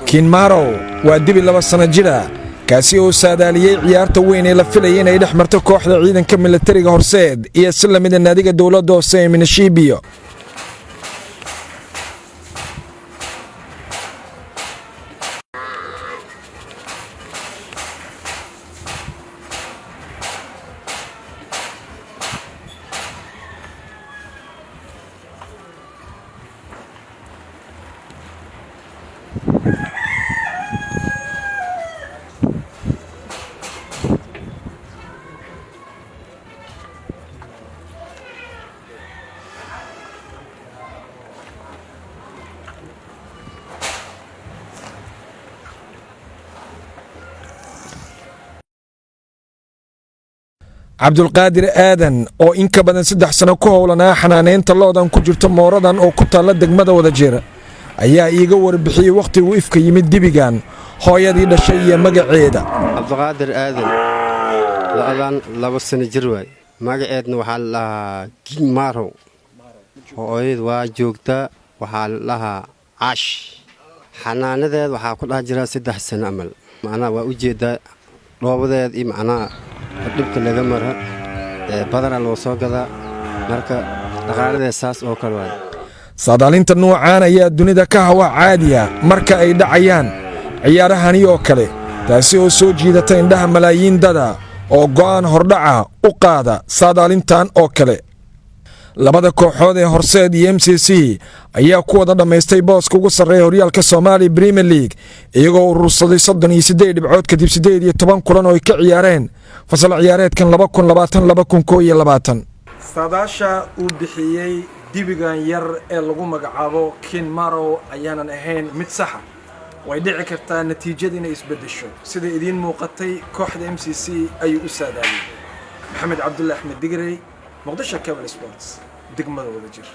Kinmaro waa dibi 2 sano jira kaasi oo saadaaliyay ciyaarta weyn ee la filayay inay dhex marto kooxda ciidanka militariga Horseed iyo islamida naadiga dawladda hoose ee Minashibiyo. Cabdulqaadir Aadan oo in ka badan 3 sano ku howlanaa xanaaneynta loodan ku jirto mooradan oo ku taala degmada Wadajir ayaa iiga warbixiyay waqti uu ifka yimid dibigan hooyadii dhashay iyo magaceeda. Cabdulqaadir Aadan la'aan 2 sano jir waay magaceedna waxa la Kinmaro hooyad waa joogta waxa la Ash xanaanadeed waxa ku dhax jira 3 sano amal macna waa u jeeda dhoobadeed iyo macna dibka laga maro badana loo soo gada marka dhaqaaladeed saas oo kale way saadaalinta noocaan ayaa dunida ka hawa caadiya marka ay dhacayaan ciyaarahani oo kale taasi oo soo jiidata indhaha malaayiin dada oo go'aan hordhaca u qaada saadaalintan oo kale. labada kooxood ee Horseed iyo MCC ayaa ku wada dhameystay booska ugu sareeya horyaalka Somali Premier League iyagoo urursaday 38 dhibcood kadib 18 kulan oo ay ka ciyaareen fasal ciyaareedkan 2020-2021. saadaasha uu bixiyay dibigan yar ee lagu magacaabo Kinmaro ayaanan ahayn mid sax ah way dhici kartaa natiijada inay isbedesho sida idin muuqatay kooxda MCC ayuu u saadaaliyay. Maxamed Cabdulle Axmed Digrey, Muqdisho Cable Sports, degmada Wadajir.